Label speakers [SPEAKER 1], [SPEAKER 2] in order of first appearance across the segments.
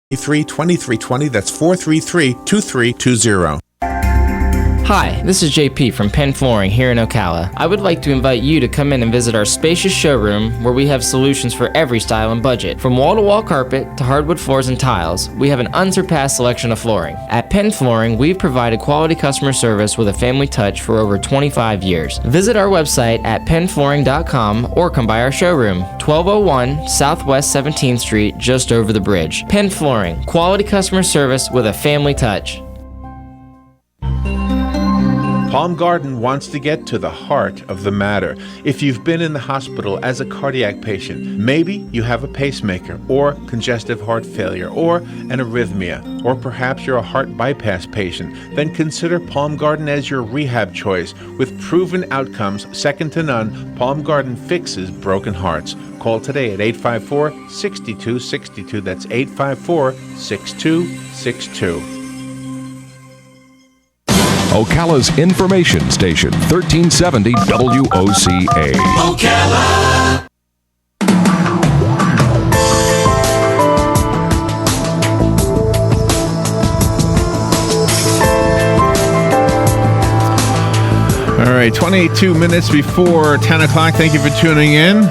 [SPEAKER 1] 2320. That's 433-2320.
[SPEAKER 2] Hi, this is JP from Penn Flooring here in Ocala. I would like to invite you to come in and visit our spacious showroom where we have solutions for every style and budget. From wall-to-wall carpet to hardwood floors and tiles, we have an unsurpassed selection of flooring. At Penn Flooring, we've provided quality customer service with a family touch for over 25 years. Visit our website at pennflooring.com or come by our showroom, 1201 Southwest 17th Street, just over the bridge. Penn Flooring, quality customer service with a family touch.
[SPEAKER 1] Palm Garden wants to get to the heart of the matter. If you've been in the hospital as a cardiac patient, maybe you have a pacemaker or congestive heart failure or an arrhythmia, or perhaps you're a heart bypass patient, then consider Palm Garden as your rehab choice. With proven outcomes second to none, Palm Garden fixes broken hearts. Call today at 854-6262. That's 854-6262.
[SPEAKER 3] Ocala's information station, 1370 WOCA. Ocala!
[SPEAKER 1] All right, 22 minutes before 10 o'clock. Thank you for tuning in.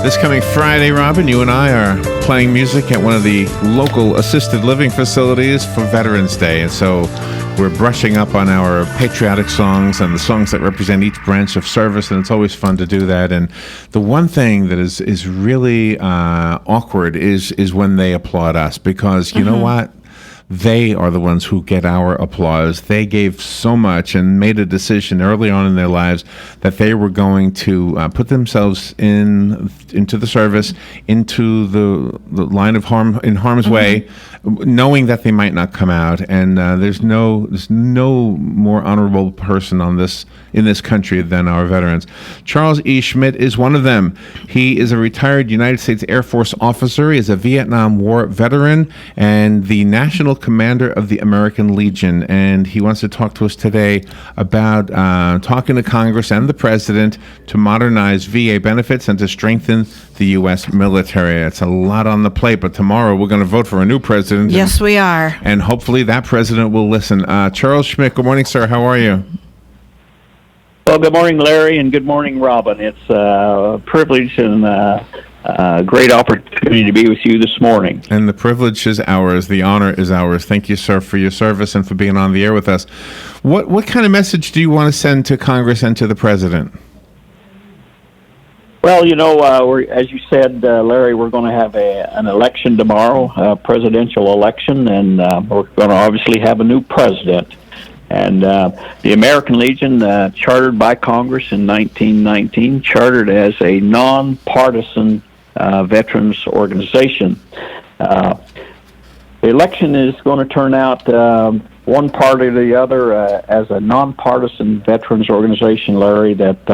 [SPEAKER 1] This coming Friday, Robin, you and I are playing music at one of the local assisted living facilities for Veterans Day. And so we're brushing up on our patriotic songs and the songs that represent each branch of service, and it's always fun to do that. And the one thing that is really awkward is when they applaud us, because you know what? They are the ones who get our applause. They gave so much and made a decision early on in their lives that they were going to put themselves into the service, into the line of harm's way, knowing that they might not come out. And there's no more honorable person in this country than our veterans. Charles E. Schmidt is one of them. He is a retired United States Air Force officer. He is a Vietnam War veteran and the National Commander of the American Legion. And he wants to talk to us today about talking to Congress and the President to modernize VA benefits and to strengthen the U.S. military. It's a lot on the plate, but tomorrow we're going to vote for a new president.
[SPEAKER 4] Yes, we are.
[SPEAKER 1] And hopefully that president will listen. Charles Schmidt, good morning, sir. How are you?
[SPEAKER 5] Well, good morning, Larry, and good morning, Robin. It's a privilege and a great opportunity to be with you this morning.
[SPEAKER 1] And the privilege is ours. The honor is ours. Thank you, sir, for your service and for being on the air with us. What kind of message do you want to send to Congress and to the president?
[SPEAKER 5] Well, as you said, Larry, we're going to have an election tomorrow, a presidential election, and we're going to obviously have a new president. And the American Legion, chartered by Congress in 1919, chartered as a nonpartisan veterans organization. The election is going to turn out one party or the other as a nonpartisan veterans organization, Larry, that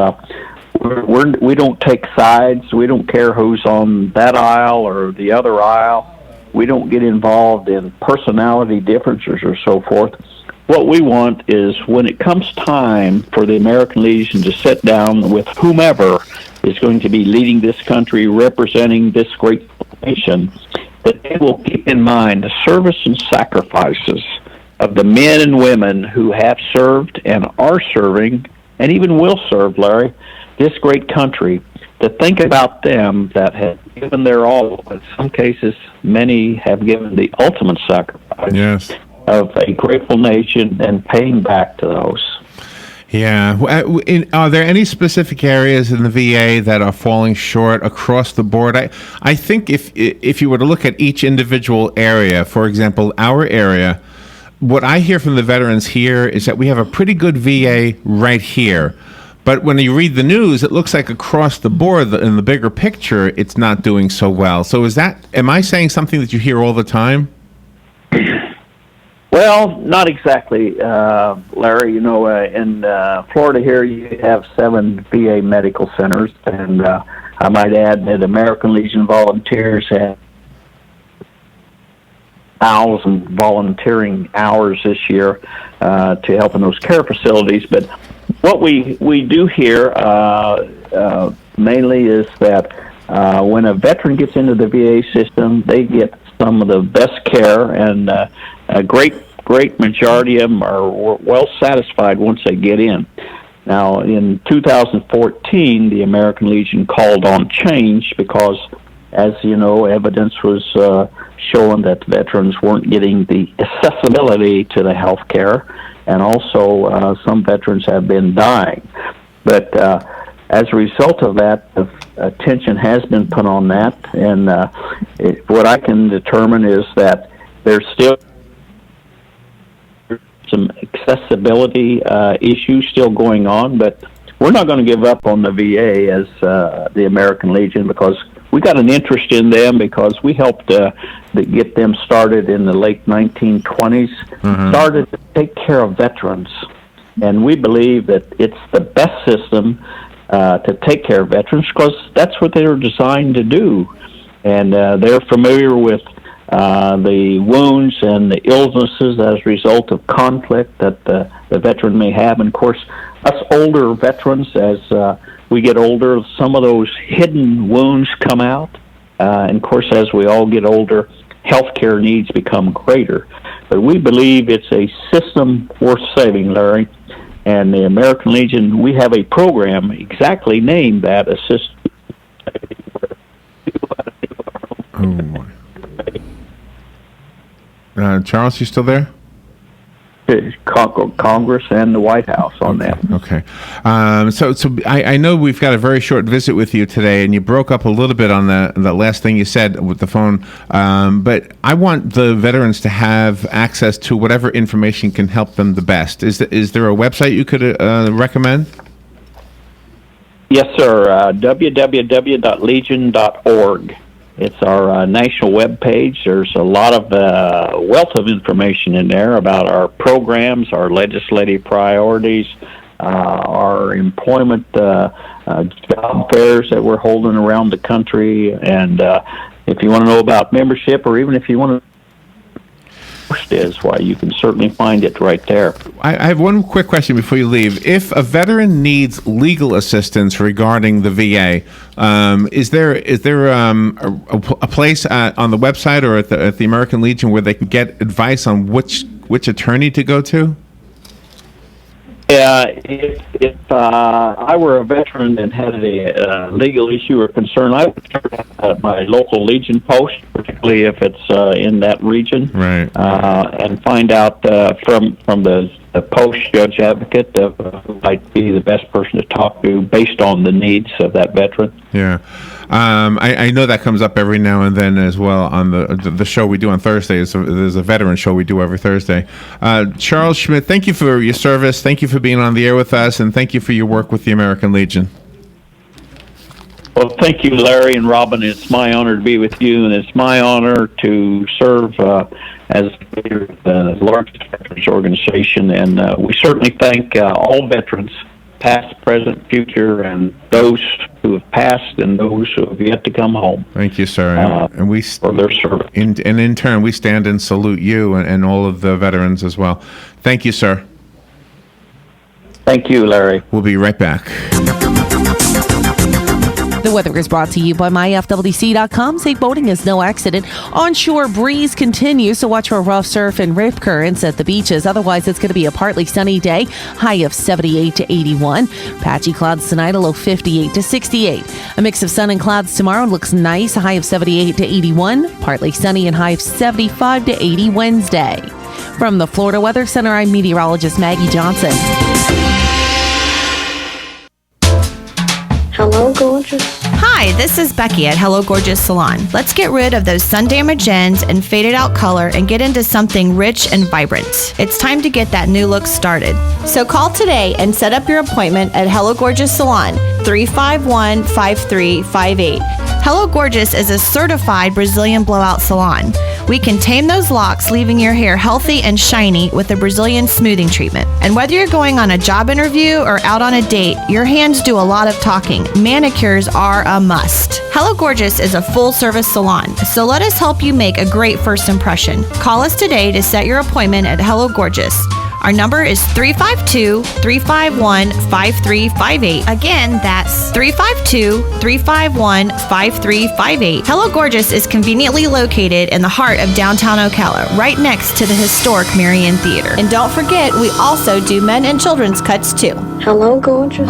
[SPEAKER 5] we don't take sides. We don't care who's on that aisle or the other aisle. We don't get involved in personality differences or so forth. What we want is, when it comes time for the American Legion to sit down with whomever is going to be leading this country, representing this great nation, that they will keep in mind the service and sacrifices of the men and women who have served and are serving, and even will serve, Larry, this great country, to think about them that have given their all. In some cases, many have given the ultimate sacrifice.
[SPEAKER 1] Yes.
[SPEAKER 5] Of a grateful nation and paying back to those.
[SPEAKER 1] Yeah. Are there any specific areas in the VA that are falling short across the board? I think if you were to look at each individual area, for example, our area, what I hear from the veterans here is that we have a pretty good VA right here. But when you read the news, it looks like across the board, in the bigger picture, it's not doing so well. So am I saying something that you hear all the time?
[SPEAKER 5] Well, not exactly, Larry. In Florida here, you have 7 VA medical centers, and I might add that American Legion volunteers have 1,000 volunteering hours this year to help in those care facilities. But what we do here mainly is that when a veteran gets into the VA system, they get some of the best care, and a great majority of them are well satisfied once they get in. Now, in 2014, the American Legion called on change because, as you know, evidence was showing that veterans weren't getting the accessibility to the health care, and also some veterans have been dying. But as a result of that, attention has been put on that, and what I can determine is that there's still some accessibility issues still going on, but we're not going to give up on the VA as the American Legion, because we got an interest in them because we helped get them started in the late 1920s, started to take care of veterans. And we believe that it's the best system to take care of veterans because that's what they were designed to do. And they're familiar with the wounds and the illnesses as a result of conflict that the veteran may have. And, of course, us older veterans, as we get older, some of those hidden wounds come out. And, of course, as we all get older, healthcare needs become greater. But we believe it's a system worth saving, Larry. And the American Legion, we have a program exactly named that, Assist.
[SPEAKER 1] Charles, you still there?
[SPEAKER 5] Congress and the White House on that.
[SPEAKER 1] Okay. So I know we've got a very short visit with you today, and you broke up a little bit on the last thing you said with the phone. But I want the veterans to have access to whatever information can help them the best. Is there a website you could recommend?
[SPEAKER 5] Yes, sir. www.legion.org. It's our national web page. There's a lot of wealth of information in there about our programs, our legislative priorities, our employment job fairs that we're holding around the country. And if you want to know about membership, or even if you want to is, why you can certainly find it right there.
[SPEAKER 1] I have one quick question before you leave. If a veteran needs legal assistance regarding the VA, is there a place on the website or at the American Legion where they can get advice on which attorney to go to?
[SPEAKER 5] If I were a veteran and had a legal issue or concern, I would start at my local Legion post, particularly if it's in that region,
[SPEAKER 1] right?
[SPEAKER 5] And find out from the post judge advocate who might be the best person to talk to based on the needs of that veteran.
[SPEAKER 1] Yeah. I know that comes up every now and then as well on the show we do on Thursdays. There's a veteran show we do every Thursday. Charles Schmidt, thank you for your service. Thank you for being on the air with us, and thank you for your work with the American Legion.
[SPEAKER 5] Well, thank you, Larry and Robin. It's my honor to be with you, and it's my honor to serve as leader of the largest veterans organization. And we certainly thank all veterans, past, present, future, and those who have passed and those who have yet to come home.
[SPEAKER 1] Thank you, sir. And we
[SPEAKER 5] for their service.
[SPEAKER 1] In turn, we stand and salute you and all of the veterans as well. Thank you, sir.
[SPEAKER 5] Thank you, Larry.
[SPEAKER 1] We'll be right back.
[SPEAKER 4] The weather is brought to you by myfwc.com. Safe boating is no accident. Onshore breeze continues, so watch for rough surf and rip currents at the beaches. Otherwise, it's going to be a partly sunny day, high of 78 to 81. Patchy clouds tonight, a low 58 to 68. A mix of sun and clouds tomorrow looks nice, a high of 78 to 81. Partly sunny and high of 75 to 80 Wednesday. From the Florida Weather Center, I'm meteorologist Maggie Johnson.
[SPEAKER 6] Hello, gorgeous.
[SPEAKER 7] Hi, this is Becky at Hello Gorgeous Salon. Let's get rid of those sun-damaged ends and faded out color and get into something rich and vibrant. It's time to get that new look started. So call today and set up your appointment at Hello Gorgeous Salon, 351-5358. Hello Gorgeous is a certified Brazilian blowout salon. We can tame those locks, leaving your hair healthy and shiny with a Brazilian smoothing treatment. And whether you're going on a job interview or out on a date, your hands do a lot of talking. Manicures are a must. Hello Gorgeous is a full-service salon, so let us help you make a great first impression. Call us today to set your appointment at Hello Gorgeous. Our number is 352-351-5358. Again, that's 352-351-5358. Hello Gorgeous is conveniently located in the heart of downtown Ocala, right next to the historic Marion Theater. And don't forget, we also do men and children's cuts too.
[SPEAKER 6] Hello, gorgeous.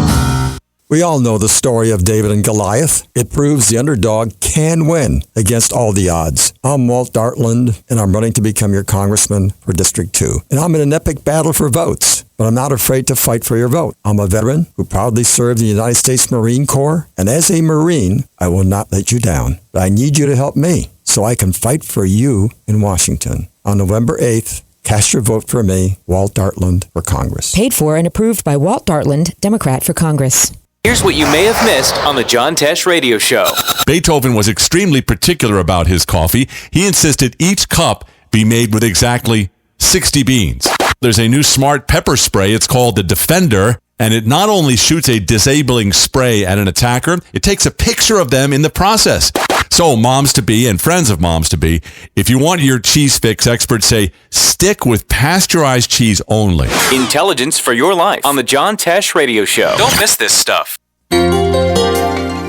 [SPEAKER 8] We all know the story of David and Goliath. It proves the underdog can win against all the odds. I'm Walt Dartland, and I'm running to become your congressman for District 2. And I'm in an epic battle for votes, but I'm not afraid to fight for your vote. I'm a veteran who proudly served in the United States Marine Corps, and as a Marine, I will not let you down. But I need you to help me so I can fight for you in Washington. On November 8th, cast your vote for me, Walt Dartland, for Congress.
[SPEAKER 9] Paid for and approved by Walt Dartland, Democrat for Congress.
[SPEAKER 10] Here's what you may have missed on the John Tesh Radio Show.
[SPEAKER 11] Beethoven was extremely particular about his coffee. He insisted each cup be made with exactly 60 beans. There's a new smart pepper spray. It's called the Defender, and it not only shoots a disabling spray at an attacker, it takes a picture of them in the process. So moms-to-be and friends of moms-to-be, if you want your cheese fix, experts say stick with pasteurized cheese only.
[SPEAKER 10] Intelligence for your life on the John Tesh Radio Show. Don't miss this stuff.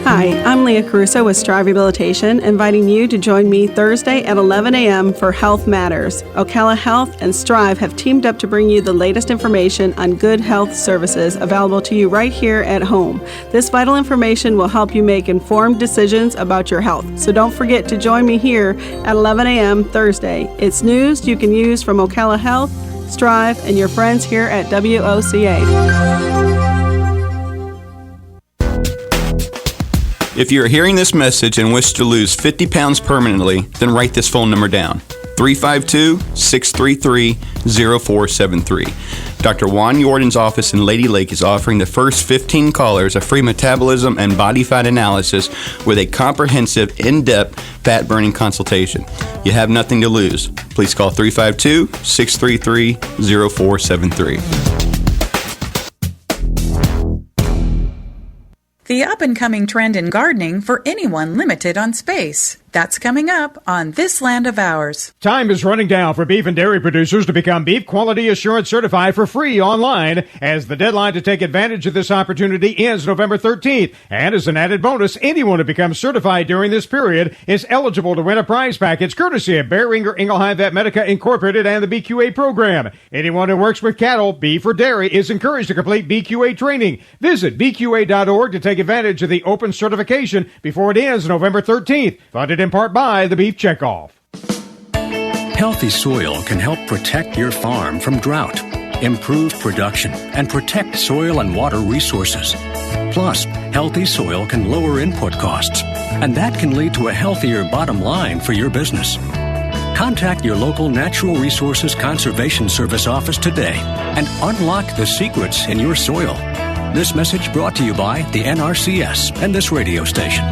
[SPEAKER 12] Hi, I'm Leah Caruso with Strive Rehabilitation, inviting you to join me Thursday at 11 a.m. for Health Matters. Ocala Health and Strive have teamed up to bring you the latest information on good health services available to you right here at home. This vital information will help you make informed decisions about your health. So don't forget to join me here at 11 a.m. Thursday. It's news you can use from Ocala Health, Strive, and your friends here at WOCA.
[SPEAKER 13] If you're hearing this message and wish to lose 50 pounds permanently, then write this phone number down, 352-633-0473. Dr. Juan Jordan's office in Lady Lake is offering the first 15 callers a free metabolism and body fat analysis with a comprehensive, in-depth fat-burning consultation. You have nothing to lose. Please call 352-633-0473.
[SPEAKER 14] The up-and-coming trend in gardening for anyone limited on space. That's coming up on This Land of Ours.
[SPEAKER 15] Time is running down for beef and dairy producers to become Beef Quality Assurance Certified for free online, as the deadline to take advantage of this opportunity ends November 13th. And as an added bonus, anyone who becomes certified during this period is eligible to win a prize package courtesy of Behringer Ingelheim Vet Medica Incorporated and the BQA program. Anyone who works with cattle, beef, or dairy is encouraged to complete BQA training. Visit bqa.org to take advantage of the open certification before it ends November 13th. Funded in part by the Beef Checkoff.
[SPEAKER 16] Healthy soil can help protect your farm from drought, improve production, and protect soil and water resources. Plus, healthy soil can lower input costs, and that can lead to a healthier bottom line for your business. Contact your local Natural Resources Conservation Service office today and unlock the secrets in your soil. This message brought to you by the NRCS and this radio station.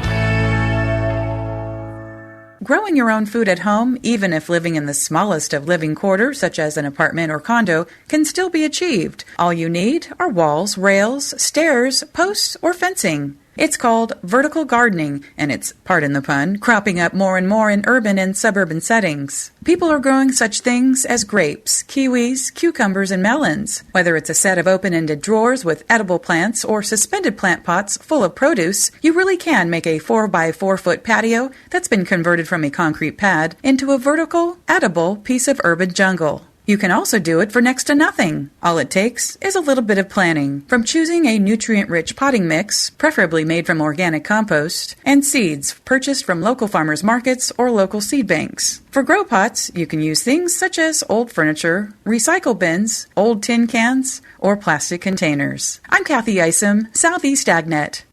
[SPEAKER 14] Growing your own food at home, even if living in the smallest of living quarters, such as an apartment or condo, can still be achieved. All you need are walls, rails, stairs, posts, or fencing. It's called vertical gardening, and it's, pardon the pun, cropping up more and more in urban and suburban settings. People are growing such things as grapes, kiwis, cucumbers, and melons. Whether it's a set of open-ended drawers with edible plants or suspended plant pots full of produce, you really can make a 4x4-foot patio that's been converted from a concrete pad into a vertical, edible piece of urban jungle. You can also do it for next to nothing. All it takes is a little bit of planning, from choosing a nutrient-rich potting mix, preferably made from organic compost, and seeds purchased from local farmers markets or local seed banks. For grow pots, you can use things such as old furniture, recycle bins, old tin cans, or plastic containers. I'm Kathy Isom, Southeast AgNet.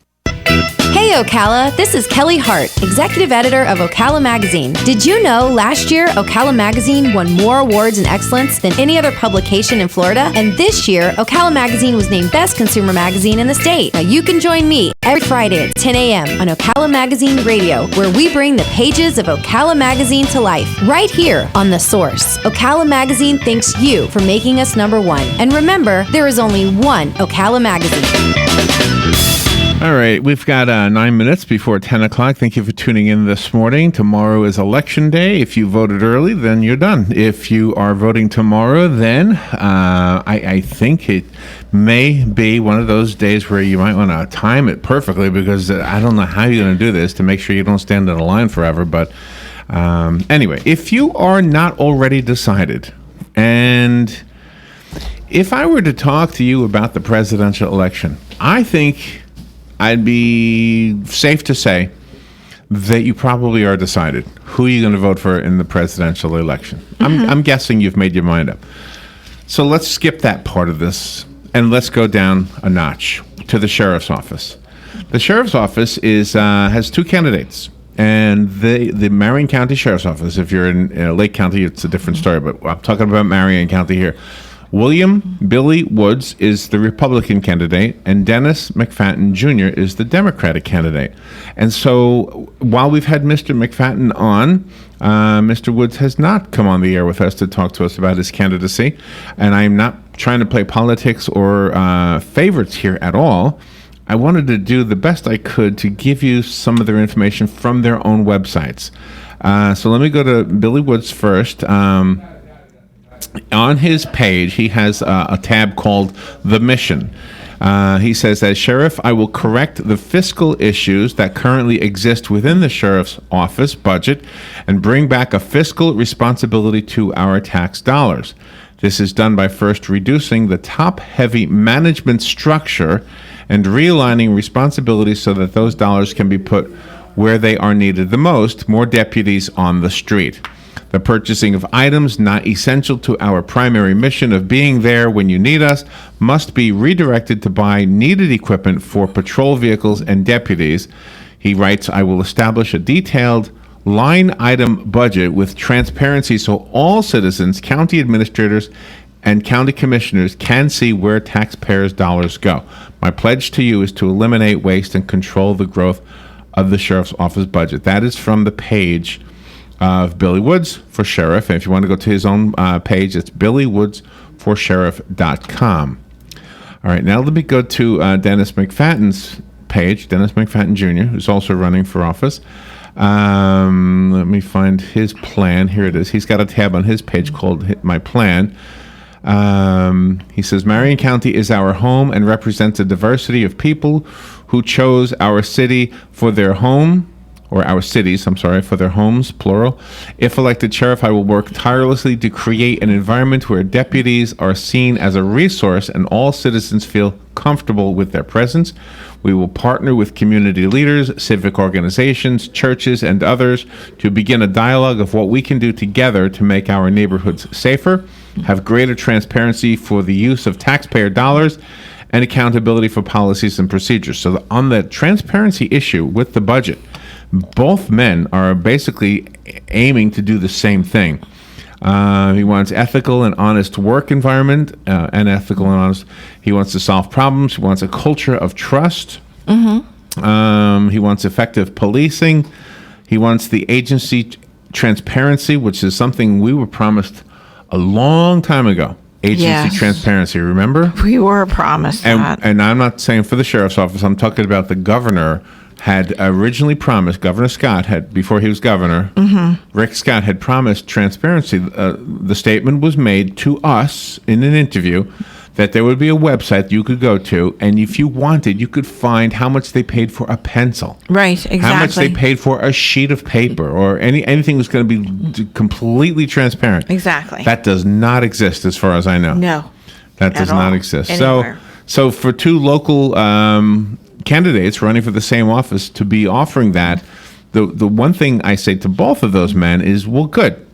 [SPEAKER 17] Hey Ocala, this is Kelly Hart, Executive Editor of Ocala Magazine. Did you know last year Ocala Magazine won more awards in excellence than any other publication in Florida? And this year, Ocala Magazine was named Best Consumer Magazine in the state. Now you can join me every Friday at 10 a.m. on Ocala Magazine Radio, where we bring the pages of Ocala Magazine to life, right here on The Source. Ocala Magazine thanks you for making us #1. And remember, there is only one Ocala Magazine.
[SPEAKER 1] All right, we've got 9 minutes before 10 o'clock. Thank you for tuning in this morning. Tomorrow is Election Day. If you voted early, then you're done. If you are voting tomorrow, then I think it may be one of those days where you might want to time it perfectly, because I don't know how you're going to do this to make sure you don't stand in a line forever. But anyway, if you are not already decided, and if I were to talk to you about the presidential election, I think I'd be safe to say that you probably are decided who you're going to vote for in the presidential election. I'm guessing you've made your mind up. So let's skip that part of this and let's go down a notch to the sheriff's office. The sheriff's office has two candidates, and the Marion County Sheriff's Office. If you're in Lake County, it's a different story, but I'm talking about Marion County here. William Billy Woods is the Republican candidate, and Dennis McFadden Jr. is the Democratic candidate. And so while we've had Mr. McFadden on, Mr. Woods has not come on the air with us to talk to us about his candidacy. And I'm not trying to play politics or favorites here at all. I wanted to do the best I could to give you some of their information from their own websites. So let me go to Billy Woods first. On his page, he has a tab called The Mission. He says, as sheriff, I will correct the fiscal issues that currently exist within the sheriff's office budget and bring back a fiscal responsibility to our tax dollars. This is done by first reducing the top-heavy management structure and realigning responsibilities so that those dollars can be put where they are needed the most, more deputies on the street. The purchasing of items not essential to our primary mission of being there when you need us must be redirected to buy needed equipment for patrol vehicles and deputies. He writes, I will establish a detailed line item budget with transparency so all citizens, county administrators, and county commissioners can see where taxpayers' dollars go. My pledge to you is to eliminate waste and control the growth of the sheriff's office budget. That is from the page of Billy Woods for Sheriff. And if you want to go to his own page, it's billywoodsforsheriff.com. All right, now let me go to Dennis McFadden's page, Dennis McFadden Jr., who's also running for office. Let me find his plan. Here it is. He's got a tab on his page called My Plan. He says, Marion County is our home and represents a diversity of people who chose our city for their home, or our cities, for their homes, plural. If elected sheriff, I will work tirelessly to create an environment where deputies are seen as a resource and all citizens feel comfortable with their presence. We will partner with community leaders, civic organizations, churches, and others to begin a dialogue of what we can do together to make our neighborhoods safer, have greater transparency for the use of taxpayer dollars, and accountability for policies and procedures. So on the transparency issue with the budget, both men are basically aiming to do the same thing. He wants ethical and honest work environment, He wants to solve problems. He wants a culture of trust. He wants effective policing. He wants the agency transparency, which is something we were promised a long time ago. Agency transparency, remember?
[SPEAKER 6] We were promised that.
[SPEAKER 1] And I'm not saying for the sheriff's office. I'm talking about the governor had originally promised, Governor Scott had, before he was governor, Rick Scott had promised transparency. The statement was made to us in an interview that there would be a website you could go to, and if you wanted, you could find how much they paid for a pencil.
[SPEAKER 6] Right, exactly.
[SPEAKER 1] How much they paid for a sheet of paper, or anything was going to be completely transparent.
[SPEAKER 6] Exactly.
[SPEAKER 1] That does not exist as far as I know.
[SPEAKER 6] No.
[SPEAKER 1] That does not exist.
[SPEAKER 6] Anywhere.
[SPEAKER 1] So for two local candidates running for the same office to be offering that, the one thing I say to both of those men is, well, good.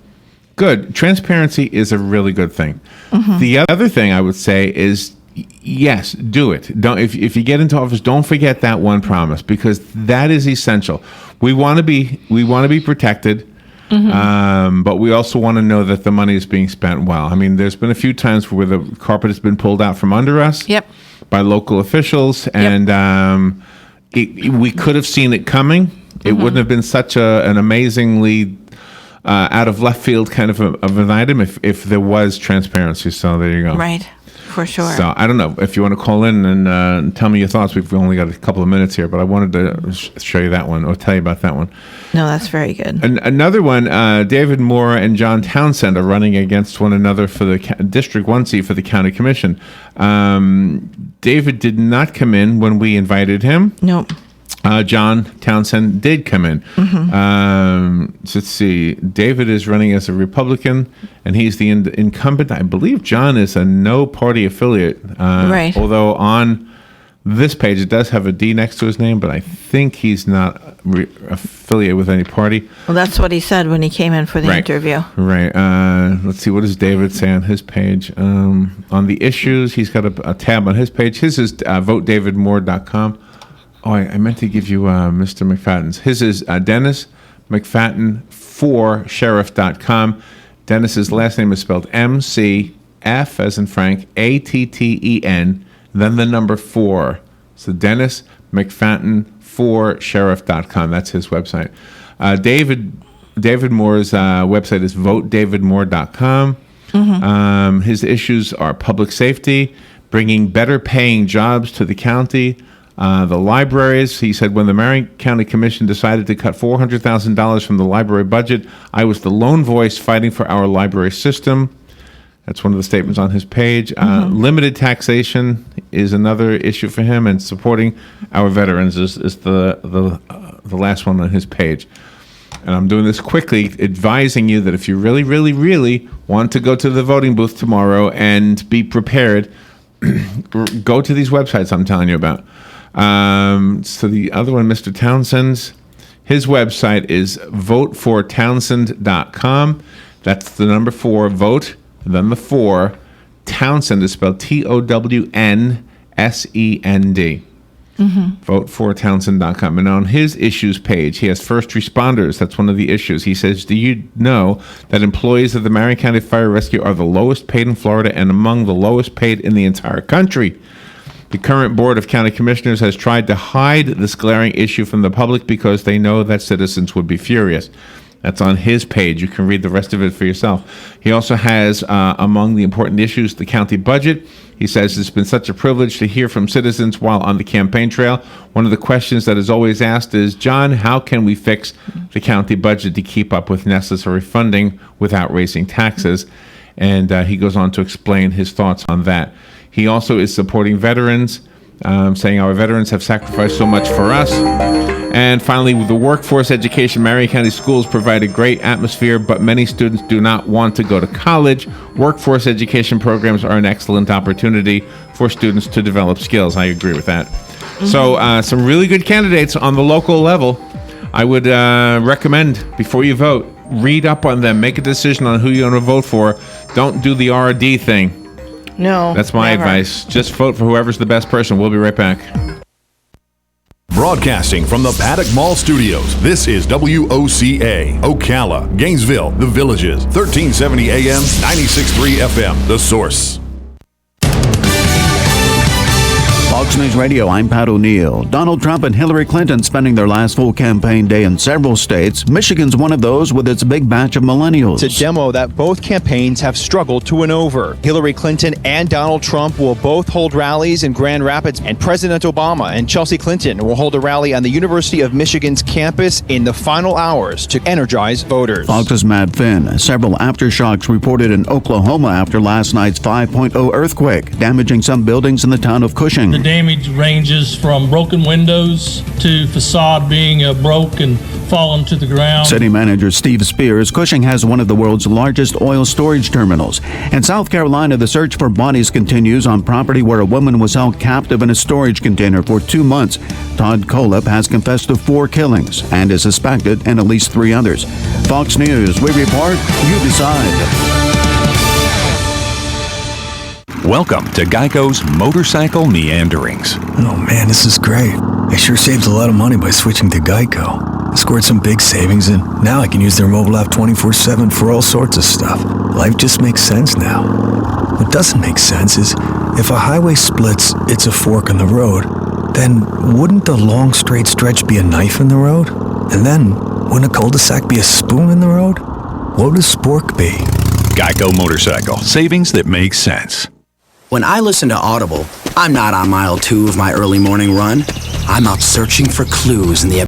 [SPEAKER 1] Transparency is a really good thing. The other thing I would say is, yes, do it. Don't if you get into office, don't forget that one promise, because that is essential. We want to be protected. But we also want to know that the money is being spent well. I mean, there's been a few times where the carpet has been pulled out from under us by local officials, and we could have seen it coming. It wouldn't have been such an amazingly out of left field kind of an item if there was transparency. So there you go.
[SPEAKER 6] Right. For sure.
[SPEAKER 1] So I don't know if you want to call in and tell me your thoughts. We've only got a couple of minutes here, but I wanted to show you that one or tell you about that one.
[SPEAKER 6] No, that's very good.
[SPEAKER 1] Another one, David Moore and John Townsend are running against one another for the District 1 seat for the County Commission. David did not come in when we invited him.
[SPEAKER 6] Nope.
[SPEAKER 1] John Townsend did come in. So let's see. David is running as a Republican, and he's the incumbent. I believe John is a no-party affiliate.
[SPEAKER 6] Right.
[SPEAKER 1] Although on this page, it does have a D next to his name, but I think he's not affiliated with any party.
[SPEAKER 6] Well, that's what he said when he came in for the interview.
[SPEAKER 1] Right. Let's see. What does David say on his page? On the issues, he's got a tab on his page. His is votedavidmoore.com. Oh, I meant to give you Mr. McFadden's. His is Dennis McFadden for sheriff.com. Dennis's last name is spelled M-C-F as in Frank, A-T-T-E-N, then the number 4. So Dennis McFadden for sheriff.com. That's his website. David Moore's website is votedavidmoore.com. His issues are public safety, bringing better paying jobs to the county, the libraries. He said, when the Marion County Commission decided to cut $400,000 from the library budget, I was the lone voice fighting for our library system. That's one of the statements on his page. Limited taxation is another issue for him, and supporting our veterans is the last one on his page. And I'm doing this quickly, advising you that if you really, really, really want to go to the voting booth tomorrow and be prepared, go to these websites I'm telling you about. So the other one, Mr. Townsend's, his website is votefortownsend.com. That's the number 4, vote, then the 4. Townsend is spelled Townsend. Votefortownsend.com. And on his issues page, he has first responders. That's one of the issues. He says, do you know that employees of the Marion County Fire Rescue are the lowest paid in Florida and among the lowest paid in the entire country? The current Board of County Commissioners has tried to hide this glaring issue from the public because they know that citizens would be furious. That's on his page. You can read the rest of it for yourself. He also has, among the important issues, the county budget. He says it's been such a privilege to hear from citizens while on the campaign trail. One of the questions that is always asked is, John, how can we fix the county budget to keep up with necessary funding without raising taxes? And he goes on to explain his thoughts on that. He also is supporting veterans, saying our veterans have sacrificed so much for us. And finally, with the workforce education, Marion County schools provide a great atmosphere, but many students do not want to go to college. Workforce education programs are an excellent opportunity for students to develop skills. I agree with that. So some really good candidates on the local level. I would recommend, before you vote, read up on them, make a decision on who you want to vote for. Don't do the RD thing.
[SPEAKER 6] No.
[SPEAKER 1] That's my advice. Just vote for whoever's the best person. We'll be right back.
[SPEAKER 3] Broadcasting from the Paddock Mall Studios, this is WOCA, Ocala, Gainesville, The Villages, 1370 AM, 96.3 FM, The Source.
[SPEAKER 18] Fox News Radio, I'm Pat O'Neill. Donald Trump and Hillary Clinton spending their last full campaign day in several states. Michigan's one of those with its big batch of millennials.
[SPEAKER 19] It's a demo that both campaigns have struggled to win over. Hillary Clinton and Donald Trump will both hold rallies in Grand Rapids, and President Obama and Chelsea Clinton will hold a rally on the University of Michigan's campus in the final hours to energize voters.
[SPEAKER 18] Fox's Matt Finn. Several aftershocks reported in Oklahoma after last night's 5.0 earthquake, damaging some buildings in the town of Cushing.
[SPEAKER 20] The damage ranges from broken windows to facade being broke and fallen to the ground.
[SPEAKER 18] City manager Steve Spears. Cushing has one of the world's largest oil storage terminals. In South Carolina, the search for bodies continues on property where a woman was held captive in a storage container for 2 months. Todd Kolep has confessed to 4 killings and is suspected in at least 3 others. Fox News, we report, you decide.
[SPEAKER 3] Welcome to Geico's Motorcycle Meanderings.
[SPEAKER 21] Oh man, this is great. I sure saved a lot of money by switching to Geico. I scored some big savings, and now I can use their mobile app 24/7 for all sorts of stuff. Life just makes sense now. What doesn't make sense is if a highway splits, it's a fork in the road, then wouldn't the long straight stretch be a knife in the road? And then wouldn't a cul-de-sac be a spoon in the road? What would a spork be?
[SPEAKER 3] Geico Motorcycle. Savings that make sense.
[SPEAKER 2] When I listen to Audible, I'm not on mile 2 of my early morning run. I'm out searching for clues in the